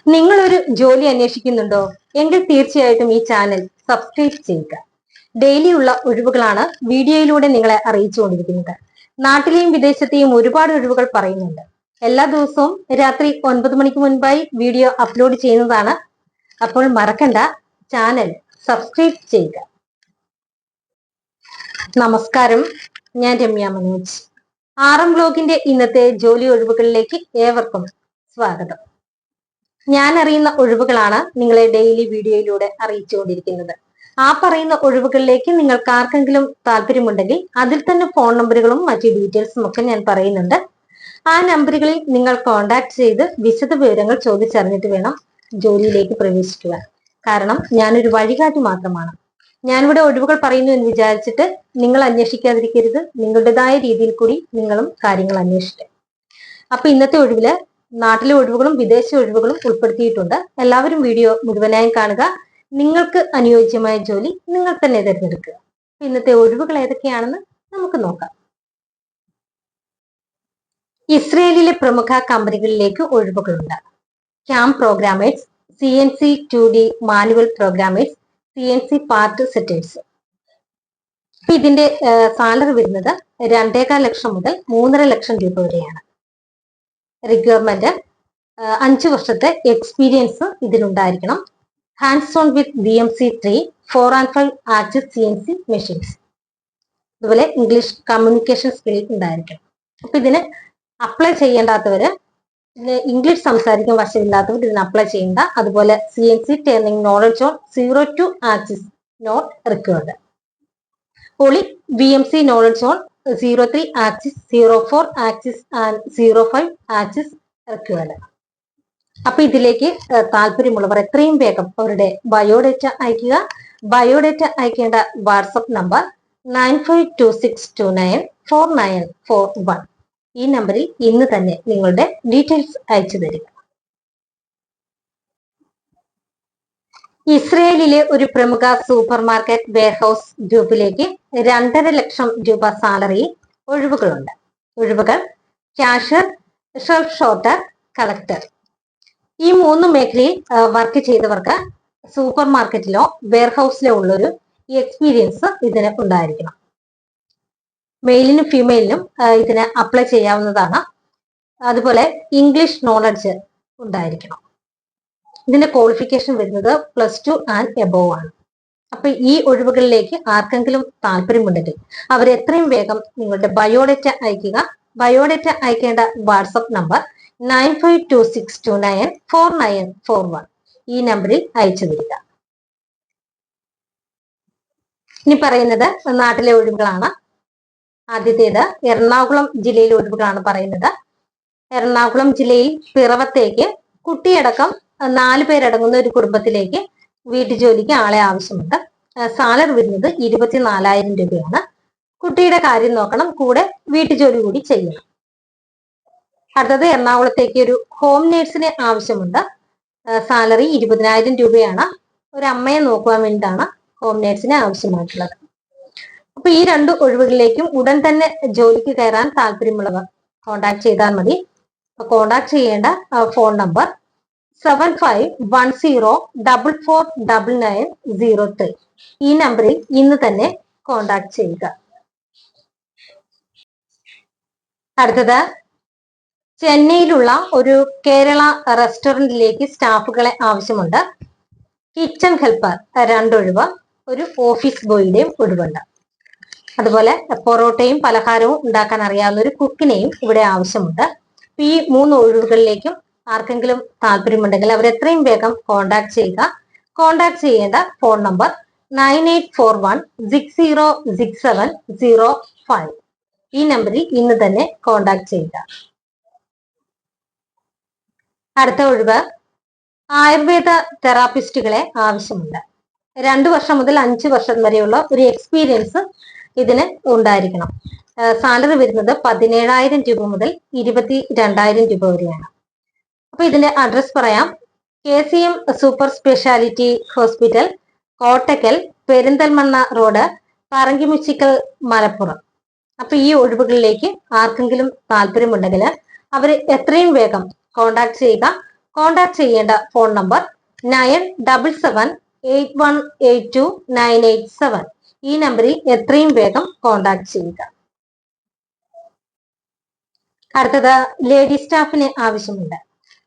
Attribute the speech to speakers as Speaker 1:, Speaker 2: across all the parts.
Speaker 1: നിങ്ങളൊരു ജോലി അന്വേഷിക്കുന്നുണ്ടോ എങ്കിൽ തീർച്ചയായിട്ടും ഈ ചാനൽ സബ്സ്ക്രൈബ് ചെയ്യുക. ഡെയിലിയുള്ള ഒഴിവുകളാണ് വീഡിയോയിലൂടെ നിങ്ങളെ അറിയിച്ചുകൊണ്ടിരിക്കുന്നത്. നാട്ടിലെയും വിദേശത്തെയും ഒരുപാട് ഒഴിവുകൾ പറയുന്നുണ്ട്. എല്ലാ ദിവസവും രാത്രി 9 മണിക്ക് മുൻപായി വീഡിയോ അപ്ലോഡ് ചെയ്യുന്നതാണ്. അപ്പോൾ മറക്കണ്ട, ചാനൽ സബ്സ്ക്രൈബ് ചെയ്യുക. നമസ്കാരം, ഞാൻ രമ്യ മനോജ്. RM ബ്ലോഗിന്റെ ഇന്നത്തെ ജോലി ഒഴിവുകളിലേക്ക് ഏവർക്കും സ്വാഗതം. ഞാൻ അറിയുന്ന ഒഴിവുകളാണ് നിങ്ങളെ ഡെയിലി വീഡിയോയിലൂടെ അറിയിച്ചുകൊണ്ടിരിക്കുന്നത്. ആ പറയുന്ന ഒഴിവുകളിലേക്ക് നിങ്ങൾക്ക് ആർക്കെങ്കിലും താല്പര്യമുണ്ടെങ്കിൽ അതിൽ തന്നെ ഫോൺ നമ്പറുകളും മറ്റു ഡീറ്റെയിൽസും ഒക്കെ ഞാൻ പറയുന്നുണ്ട്. ആ നമ്പറുകളിൽ നിങ്ങൾ കോൺടാക്ട് ചെയ്ത് വിശദ വിവരങ്ങൾ ചോദിച്ചറിഞ്ഞിട്ട് വേണം ജോലിയിലേക്ക് പ്രവേശിക്കുക. കാരണം ഞാനൊരു വഴികാട്ടി മാത്രമാണ്. ഞാനിവിടെ ഒഴിവുകൾ പറയുന്നു എന്ന് വിചാരിച്ചിട്ട് നിങ്ങൾ അന്വേഷിക്കാതിരിക്കരുത്. നിങ്ങളുടേതായ രീതിയിൽ കൂടി നിങ്ങളും കാര്യങ്ങൾ അന്വേഷിക്കുക. അപ്പൊ ഇന്നത്തെ ഒഴിവില് നാട്ടിലെ ഒഴിവുകളും വിദേശ ഒഴിവുകളും ഉൾപ്പെടുത്തിയിട്ടുണ്ട്. എല്ലാവരും വീഡിയോ മുഴുവനായും കാണുക. നിങ്ങൾക്ക് അനുയോജ്യമായ ജോലി നിങ്ങൾ തന്നെ തിരഞ്ഞെടുക്കുക. ഇന്നത്തെ ഒഴിവുകൾ ഏതൊക്കെയാണെന്ന് നമുക്ക് നോക്കാം. ഇസ്രയേലിലെ പ്രമുഖ കമ്പനികളിലേക്ക് ഒഴിവുകളുണ്ട്. ക്യാമ്പ് programmers, CNC 2D manual programmers, CNC part setters. ഇതിന്റെ സാലറി വരുന്നത് 2.25 ലക്ഷം മുതൽ 3.5 ലക്ഷം രൂപ വരെയാണ്. റിക്വയർമെന്റ് 5 വർഷത്തെ എക്സ്പീരിയൻസ് ഇതിനുണ്ടായിരിക്കണം. Hands on with BMC3 4 and 5 axis CNC machines. അതുപോലെ ഇംഗ്ലീഷ് കമ്മ്യൂണിക്കേഷൻ സ്കിൽ ഉണ്ടായിരിക്കണം. അപ്പൊ ഇതിന് അപ്ലൈ ചെയ്യേണ്ടാത്തവര്, ഇതിന് ഇംഗ്ലീഷ് സംസാരിക്കാൻ വശമില്ലാത്തവർ ഇതിന് അപ്ലൈ ചെയ്യേണ്ട. അതുപോലെ CNC turning knowledge on 02 axis not required. Only BMC knowledge on 03 axis, 04 axis and 05 axis required. അപ്പൊ ഇതിലേക്ക് താല്പര്യമുള്ളവർ എത്രയും വേഗം അവരുടെ ബയോഡേറ്റ അയക്കുക. ബയോഡേറ്റ അയക്കേണ്ട വാട്സപ്പ് നമ്പർ 9526294941. ഈ നമ്പറിൽ ഇന്ന് തന്നെ നിങ്ങളുടെ ഡീറ്റെയിൽസ് അയച്ചു തരിക. ഇസ്രയേലിലെ ഒരു പ്രമുഖ സൂപ്പർ മാർക്കറ്റ് വെയർഹൌസ് ഗ്രൂപ്പിലേക്ക് 2.5 ലക്ഷം രൂപ സാലറി ഒഴിവുകളുണ്ട്. ഒഴിവുകൾ ക്യാഷ്യർ, ഷെൽഫ് ഷോർട്ടർ, കളക്ടർ. ഈ 3 മേഖലയിൽ വർക്ക് ചെയ്തവർക്ക് സൂപ്പർ മാർക്കറ്റിലോ വെയർഹൌസിലോ ഉള്ളൊരു എക്സ്പീരിയൻസ് ഇതിന് ഉണ്ടായിരിക്കണം. മെയിലിനും ഫീമെയിലിനും ഇതിന് അപ്ലൈ ചെയ്യാവുന്നതാണ്. അതുപോലെ ഇംഗ്ലീഷ് നോളജ് ഉണ്ടായിരിക്കണം. ഇതിന്റെ ക്വാളിഫിക്കേഷൻ വരുന്നത് +2 ആൻഡ് എബോവ് ആണ്. അപ്പൊ ഈ ഒഴിവുകളിലേക്ക് ആർക്കെങ്കിലും താല്പര്യമുണ്ടെങ്കിൽ അവർ എത്രയും വേഗം നിങ്ങളുടെ ബയോഡേറ്റ അയക്കുക. ബയോഡേറ്റ അയക്കേണ്ട വാട്സപ്പ് നമ്പർ 9526294941. ഈ നമ്പറിൽ അയച്ചു തരിക. ഇനി പറയുന്നത് നാട്ടിലെ ഒഴിവുകളാണ്. ആദ്യത്തേത് എറണാകുളം ജില്ലയിലെ ഒഴിവുകളാണ് പറയുന്നത്. എറണാകുളം ജില്ലയിൽ പിറവത്തേക്ക് കുട്ടിയടക്കം 4 പേരടങ്ങുന്ന ഒരു കുടുംബത്തിലേക്ക് വീട്ടുജോലിക്ക് ആളെ ആവശ്യമുണ്ട്. സാലറി വരുന്നത് 24,000 രൂപയാണ്. കുട്ടിയുടെ കാര്യം നോക്കണം, കൂടെ വീട്ടുജോലി കൂടി ചെയ്യണം. അടുത്തത് എറണാകുളത്തേക്ക് ഒരു ഹോം നേഴ്സിനെ ആവശ്യമുണ്ട്. സാലറി 20,000 രൂപയാണ്. ഒരു അമ്മയെ നോക്കുവാൻ വേണ്ടിയിട്ടാണ് ഹോം നേഴ്സിനെ ആവശ്യമായിട്ടുള്ളത്. അപ്പൊ ഈ 2 ഒഴിവുകളിലേക്കും ഉടൻ തന്നെ ജോലിക്ക് കയറാൻ താല്പര്യമുള്ളവർ കോണ്ടാക്ട് ചെയ്താൽ മതി. അപ്പൊ കോണ്ടാക്ട് ചെയ്യേണ്ട ഫോൺ നമ്പർ 7510449903. ഈ നമ്പറിൽ ഇന്ന് തന്നെ കോണ്ടാക്ട് ചെയ്യുക. അടുത്തത് ചെന്നൈയിലുള്ള ഒരു കേരള റെസ്റ്റോറന്റിലേക്ക് സ്റ്റാഫുകളെ ആവശ്യമുണ്ട്. കിച്ചൺ ഹെൽപ്പർ 2 ഒഴിവ്, ഒരു ഓഫീസ് ബോയിയുടെയും ഒഴിവുണ്ട്. അതുപോലെ പൊറോട്ടയും പലഹാരവും ഉണ്ടാക്കാൻ അറിയാവുന്ന ഒരു കുക്കിനെയും ഇവിടെ ആവശ്യമുണ്ട്. ഈ 3 ഒഴിവുകളിലേക്കും ആർക്കെങ്കിലും താല്പര്യമുണ്ടെങ്കിൽ അവർ എത്രയും വേഗം കോണ്ടാക്ട് ചെയ്യുക. കോണ്ടാക്ട് ചെയ്യേണ്ട ഫോൺ നമ്പർ 9841606705. ഈ നമ്പറിൽ ഇന്ന് തന്നെ കോണ്ടാക്ട് ചെയ്യുക. അടുത്ത ഒഴിവ് ആയുർവേദ തെറാപ്പിസ്റ്റുകളെ ആവശ്യമുണ്ട്. 2 വർഷം മുതൽ 5 വർഷം വരെയുള്ള ഒരു എക്സ്പീരിയൻസ് ഇതിന് ഉണ്ടായിരിക്കണം. സാലറി വരുന്നത് 17,000 രൂപ മുതൽ 22,000 രൂപ വരെയാണ്. അപ്പൊ ഇതിന്റെ അഡ്രസ് പറയാം. KCM super speciality hospital, Kottakkal, Perinthalmanna road, Parankimuchikkal, Malappuram. അപ്പൊ ഈ ഒഴിവുകളിലേക്ക് ആർക്കെങ്കിലും താല്പര്യമുണ്ടെങ്കിൽ അവർ എത്രയും വേഗം കോണ്ടാക്ട് ചെയ്യുക. കോൺടാക്ട് ചെയ്യേണ്ട ഫോൺ നമ്പർ 9778182987. ഈ നമ്പറിൽ എത്രയും വേഗം കോൺടാക്ട് ചെയ്യുക. അടുത്തത് ലേഡി സ്റ്റാഫിന് ആവശ്യമുണ്ട്.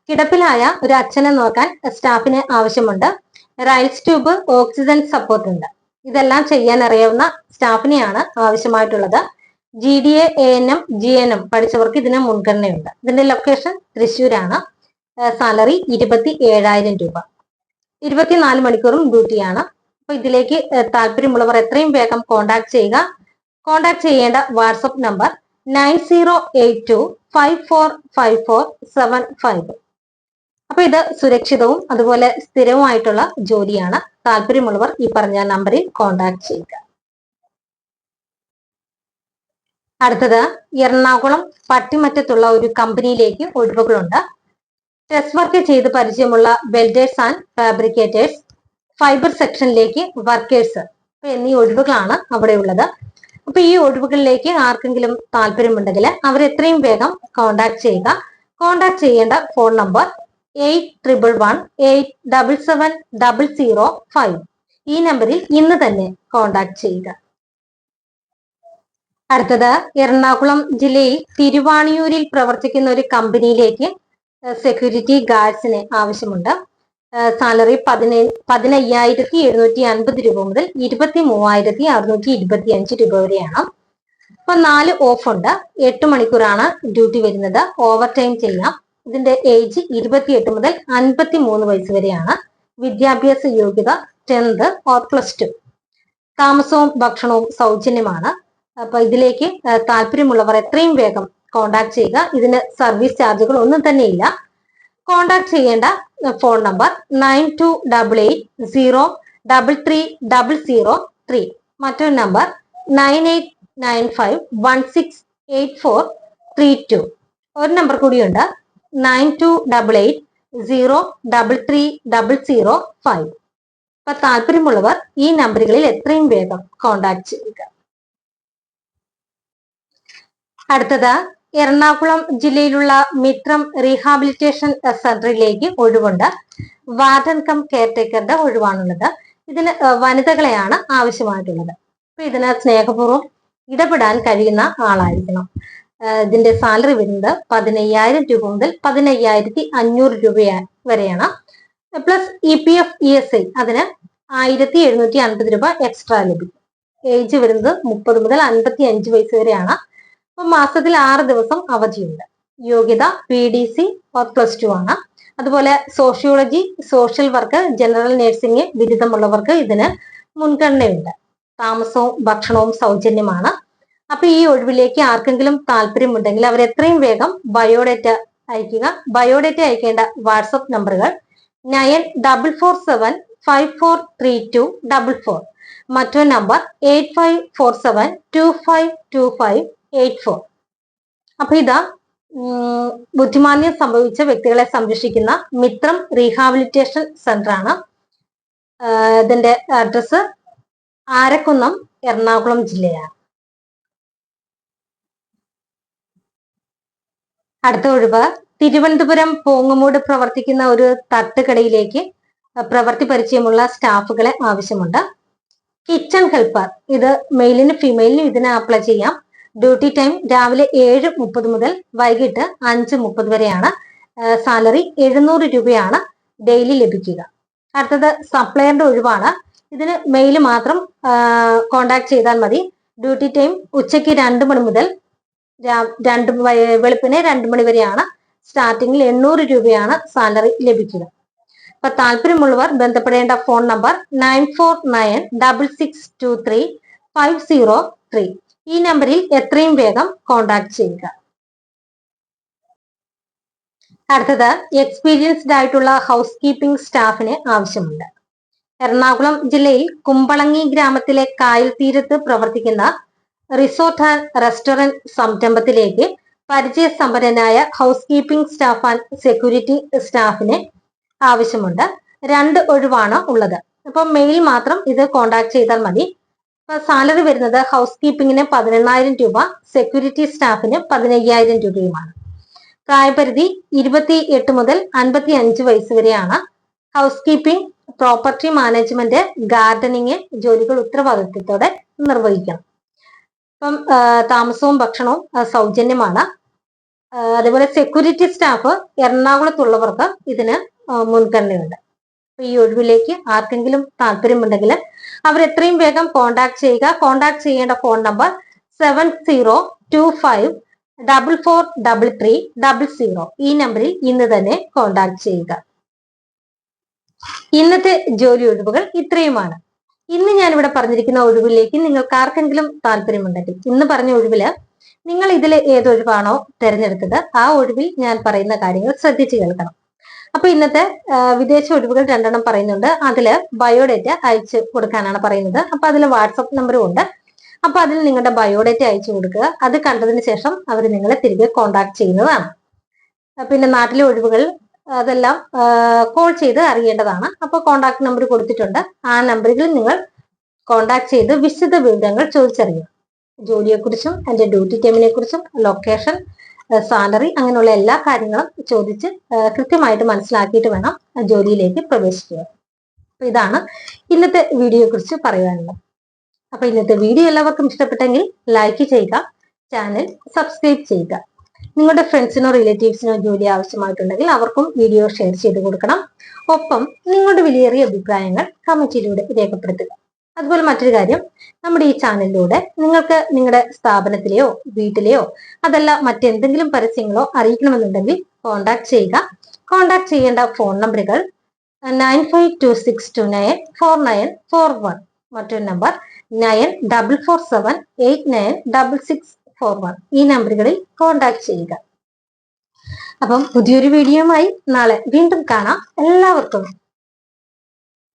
Speaker 1: കിടപ്പിലായ ഒരു അച്ഛനെ നോക്കാൻ സ്റ്റാഫിന് ആവശ്യമുണ്ട്. റൈൽസ് ട്യൂബ്, ഓക്സിജൻ സപ്പോർട്ട് ഉണ്ട്. ഇതെല്ലാം ചെയ്യാൻ അറിയാവുന്ന സ്റ്റാഫിനെയാണ് ആവശ്യമായിട്ടുള്ളത്. GDA, ANM, GNM പഠിച്ചവർക്ക് ഇതിന് മുൻഗണനയുണ്ട്. ഇതിന്റെ ലൊക്കേഷൻ തൃശ്ശൂരാണ്. സാലറി 27,000 രൂപ. 24 മണിക്കൂറും ഡ്യൂട്ടിയാണ്. അപ്പൊ ഇതിലേക്ക് താല്പര്യമുള്ളവർ എത്രയും വേഗം കോൺടാക്ട് ചെയ്യുക. കോൺടാക്ട് ചെയ്യേണ്ട വാട്സപ്പ് നമ്പർ 9082545475. അപ്പൊ ഇത് സുരക്ഷിതവും അതുപോലെ സ്ഥിരവുമായിട്ടുള്ള ജോലിയാണ്. താല്പര്യമുള്ളവർ ഈ പറഞ്ഞ നമ്പറിൽ കോൺടാക്ട് ചെയ്യുക. അടുത്തത് എറണാകുളം പട്ടിമറ്റത്തുള്ള ഒരു കമ്പനിയിലേക്ക് ഒഴിവുകളുണ്ട്. ടെസ്റ്റ് വർക്ക് ചെയ്ത് പരിചയമുള്ള വെൽഡേഴ്സ് ആൻഡ് ഫാബ്രിക്കേറ്റേഴ്സ്, ഫൈബർ സെക്ഷനിലേക്ക് വർക്കേഴ്സ് എന്നീ ഒഴിവുകളാണ് അവിടെ ഉള്ളത്. അപ്പൊ ഈ ഒഴിവുകളിലേക്ക് ആർക്കെങ്കിലും താല്പര്യമുണ്ടെങ്കിൽ അവർ എത്രയും വേഗം കോൺടാക്ട് ചെയ്യുക. കോൺടാക്ട് ചെയ്യേണ്ട ഫോൺ നമ്പർ 8118777005. ഈ നമ്പറിൽ ഇന്ന് തന്നെ കോൺടാക്ട് ചെയ്യുക. അടുത്തത് എറണാകുളം ജില്ലയിൽ തിരുവാണിയൂരിൽ പ്രവർത്തിക്കുന്ന ഒരു കമ്പനിയിലേക്ക് സെക്യൂരിറ്റി ഗാർഡ്സിന് ആവശ്യമുണ്ട്. സാലറി 15,750 രൂപ മുതൽ 23,625 രൂപ വരെയാണ്. അപ്പൊ 4 ഓഫ് ഉണ്ട്. 8 മണിക്കൂറാണ് ഡ്യൂട്ടി വരുന്നത്. ഓവർ ടൈം ചെയ്യാം. ഇതിന്റെ ഏജ് 28 മുതൽ 53 വയസ്സ് വരെയാണ്. വിദ്യാഭ്യാസ യോഗ്യത 10th or +2. താമസവും ഭക്ഷണവും സൗജന്യമാണ്. അപ്പൊ ഇതിലേക്ക് താല്പര്യമുള്ളവർ എത്രയും വേഗം കോൺടാക്ട് ചെയ്യുക. ഇതിന് സർവീസ് ചാർജുകൾ ഒന്നും തന്നെ ഇല്ല. കോൺടാക്ട് ചെയ്യേണ്ട ഫോൺ നമ്പർ 9288033003. മറ്റൊരു നമ്പർ 9895168432. ഒരു നമ്പർ കൂടിയുണ്ട്, 9288033005. അപ്പൊ താല്പര്യമുള്ളവർ ഈ നമ്പറുകളിൽ എത്രയും വേഗം കോൺടാക്ട് ചെയ്യുക. അടുത്തത് എറണാകുളം ജില്ലയിലുള്ള മിത്രം റീഹാബിലിറ്റേഷൻ സെന്ററിലേക്ക് ഒഴിവുണ്ട്. വാർഡൻ കം കെയർടേക്കറുടെ ഒഴിവാണുള്ളത്. ഇതിന് വനിതകളെയാണ് ആവശ്യമായിട്ടുള്ളത്. അപ്പൊ ഇതിന് സ്നേഹപൂർവ്വം ഇടപെടാൻ കഴിയുന്ന ആളായിരിക്കണം. ഇതിന്റെ സാലറി വരുന്നത് 15,000 രൂപ മുതൽ 15,500 രൂപ വരെയാണ്. പ്ലസ് EPF ESI അതിന് 1,750 രൂപ എക്സ്ട്രാ ലഭിക്കും. ഏജ് വരുന്നത് 30 മുതൽ 55 വയസ്സ് വരെയാണ്. അപ്പൊ മാസത്തിൽ 6 ദിവസം അവധിയുണ്ട്. യോഗ്യത PDC or +2 ആണ്. അതുപോലെ sociology, social work, general nursing ബിരുദമുള്ളവർക്ക് ഇതിന് മുൻഗണനയുണ്ട്. താമസവും ഭക്ഷണവും സൗജന്യമാണ്. അപ്പൊ ഈ ഒഴിവിലേക്ക് ആർക്കെങ്കിലും താല്പര്യമുണ്ടെങ്കിൽ അവർ എത്രയും വേഗം ബയോഡേറ്റ അയക്കുക. ബയോഡേറ്റ അയക്കേണ്ട വാട്സപ്പ് നമ്പറുകൾ 9447543244. മറ്റൊരു നമ്പർ 8547252584. അപ്പൊ ഇതാ ബുദ്ധിമാന്യം സംഭവിച്ച വ്യക്തികളെ സംരക്ഷിക്കുന്ന മിത്രം റീഹാബിലിറ്റേഷൻ സെന്റർ ആണ്. ഇതിന്റെ അഡ്രസ് ആരക്കുന്നം, എറണാകുളം ജില്ലയാണ്. അടുത്ത ഒഴിവ് തിരുവനന്തപുരം പോങ്ങുമൂട് പ്രവർത്തിക്കുന്ന ഒരു തട്ടുകടയിലേക്ക് പ്രവൃത്തി പരിചയമുള്ള സ്റ്റാഫുകളെ ആവശ്യമുണ്ട്. കിച്ചൺ ഹെൽപ്പർ, ഇത് മെയിലിനും ഫീമെയിലിനും ഇതിന് അപ്ലൈ ചെയ്യാം. ഡ്യൂട്ടി ടൈം രാവിലെ 7:30 മുതൽ വൈകിട്ട് 5:30 വരെയാണ്. സാലറി 700 രൂപയാണ് ഡെയിലി ലഭിക്കുക. അടുത്തത് സപ്ലയറിന്റെ ഒഴിവാണ്. ഇതിന് മെയിൽ മാത്രം കോണ്ടാക്ട് ചെയ്താൽ മതി. ഡ്യൂട്ടി ടൈം ഉച്ചയ്ക്ക് 2 മണി മുതൽ വെളുപ്പിനെ 2 മണി വരെയാണ്. സ്റ്റാർട്ടിങ്ങിൽ 800 രൂപയാണ് സാലറി ലഭിക്കുക. അപ്പൊ താല്പര്യമുള്ളവർ ബന്ധപ്പെടേണ്ട ഫോൺ നമ്പർ 9496623503. ഈ നമ്പറിൽ എത്രയും വേഗം കോണ്ടാക്ട് ചെയ്യുക. അടുത്തത് എക്സ്പീരിയൻസ്ഡ് ആയിട്ടുള്ള ഹൗസ് കീപ്പിംഗ് സ്റ്റാഫിന് ആവശ്യമുണ്ട്. എറണാകുളം ജില്ലയിൽ കുമ്പളങ്ങി ഗ്രാമത്തിലെ കായൽ തീരത്ത് പ്രവർത്തിക്കുന്ന റിസോർട്ട് ആൻഡ് റെസ്റ്റോറന്റ് സംരംഭത്തിലേക്ക് പരിചയസമ്പന്നനായ housekeeping staff and security സ്റ്റാഫിന് ആവശ്യമുണ്ട്. 2 ഒഴിവാണ് ഉള്ളത്. അപ്പൊ മെയിൽ മാത്രം ഇത് കോണ്ടാക്ട് ചെയ്താൽ മതി. സാലറി വരുന്നത് ഹൗസ് കീപ്പിംഗിന് 18,000 രൂപ, സെക്യൂരിറ്റി സ്റ്റാഫിന് 15,000 രൂപയുമാണ്. പ്രായപരിധി 28 മുതൽ 55 വയസ്സ് വരെയാണ്. House keeping, property management, gardening ജോലികൾ ഉത്തരവാദിത്വത്തോടെ നിർവഹിക്കണം. അപ്പം താമസവും ഭക്ഷണവും സൗജന്യമാണ്. അതേപോലെ സെക്യൂരിറ്റി സ്റ്റാഫ് എറണാകുളത്തുള്ളവർക്ക് ഇതിന് മുൻഗണനയുണ്ട്. ഈ ഒഴിവിലേക്ക് ആർക്കെങ്കിലും താല്പര്യമുണ്ടെങ്കിൽ അവർ എത്രയും വേഗം കോണ്ടാക്ട് ചെയ്യുക. കോണ്ടാക്ട് ചെയ്യേണ്ട ഫോൺ നമ്പർ 7025443300. ഈ നമ്പറിൽ ഇന്ന് തന്നെ കോണ്ടാക്ട് ചെയ്യുക. ഇന്നത്തെ ജോലി ഒഴിവുകൾ ഇത്രയുമാണ്. ഇന്ന് ഞാനിവിടെ പറഞ്ഞിരിക്കുന്ന ഒഴിവിലേക്ക് നിങ്ങൾക്ക് ആർക്കെങ്കിലും താല്പര്യമുണ്ടെങ്കിൽ, ഇന്ന് പറഞ്ഞ ഒഴിവില് നിങ്ങൾ ഇതിൽ ഏതൊഴിവാണോ തിരഞ്ഞെടുത്തത് ആ ഒഴിവിൽ ഞാൻ പറയുന്ന കാര്യങ്ങൾ ശ്രദ്ധിച്ചു കേൾക്കണം. അപ്പൊ ഇന്നത്തെ വിദേശ ഒഴിവുകൾ 2 പറയുന്നുണ്ട്. അതില് ബയോഡേറ്റ അയച്ചു കൊടുക്കാനാണ് പറയുന്നത്. അപ്പൊ അതിൽ വാട്സപ്പ് നമ്പറും ഉണ്ട്. അപ്പൊ അതിൽ നിങ്ങളുടെ ബയോഡേറ്റ അയച്ചു കൊടുക്കുക. അത് കണ്ടതിന് ശേഷം അവർ നിങ്ങളെ തിരികെ കോണ്ടാക്ട് ചെയ്യുന്നതാണ്. പിന്നെ നാട്ടിലെ ഒഴിവുകൾ അതെല്ലാം കോൾ ചെയ്ത് അറിയേണ്ടതാണ്. അപ്പോൾ കോണ്ടാക്ട് നമ്പർ കൊടുത്തിട്ടുണ്ട്. ആ നമ്പറുകളിൽ നിങ്ങൾ കോണ്ടാക്ട് ചെയ്ത് വിശദ വിവരങ്ങൾ ചോദിച്ചറിയുക. ജോലിയെക്കുറിച്ചും അതിന്റെ ഡ്യൂട്ടി ടൈമിനെ കുറിച്ചും ലൊക്കേഷൻ, സാലറി, അങ്ങനെയുള്ള എല്ലാ കാര്യങ്ങളും ചോദിച്ച് കൃത്യമായിട്ട് മനസ്സിലാക്കിയിട്ട് വേണം ജോലിയിലേക്ക് പ്രവേശിക്കുക. അപ്പൊ ഇതാണ് ഇന്നത്തെ വീഡിയോയെ കുറിച്ച് പറയാനുള്ളത്. അപ്പൊ ഇന്നത്തെ വീഡിയോ എല്ലാവർക്കും ഇഷ്ടപ്പെട്ടെങ്കിൽ ലൈക്ക് ചെയ്യുക, ചാനൽ സബ്സ്ക്രൈബ് ചെയ്യുക. നിങ്ങളുടെ ഫ്രണ്ട്സിനോ റിലേറ്റീവ്സിനോ ജോലി ആവശ്യമായിട്ടുണ്ടെങ്കിൽ അവർക്കും വീഡിയോ ഷെയർ ചെയ്ത് കൊടുക്കണം. ഒപ്പം നിങ്ങളുടെ വിലയേറിയ അഭിപ്രായങ്ങൾ കമന്റിലൂടെ രേഖപ്പെടുത്തുക. അതുപോലെ മറ്റൊരു കാര്യം, നമ്മുടെ ഈ ചാനലിലൂടെ നിങ്ങൾക്ക് നിങ്ങളുടെ സ്ഥാപനത്തിലെയോ വീട്ടിലെയോ അതല്ല മറ്റെന്തെങ്കിലും പരസ്യങ്ങളോ അറിയിക്കണമെന്നുണ്ടെങ്കിൽ കോണ്ടാക്ട് ചെയ്യുക. കോണ്ടാക്ട് ചെയ്യേണ്ട ഫോൺ നമ്പറുകൾ 9526294941. മറ്റൊരു നമ്പർ 9447896641. ഈ നമ്പറുകളിൽ കോണ്ടാക്ട് ചെയ്യുക. അപ്പം പുതിയൊരു വീഡിയോയുമായി നാളെ വീണ്ടും കാണാം. എല്ലാവർക്കും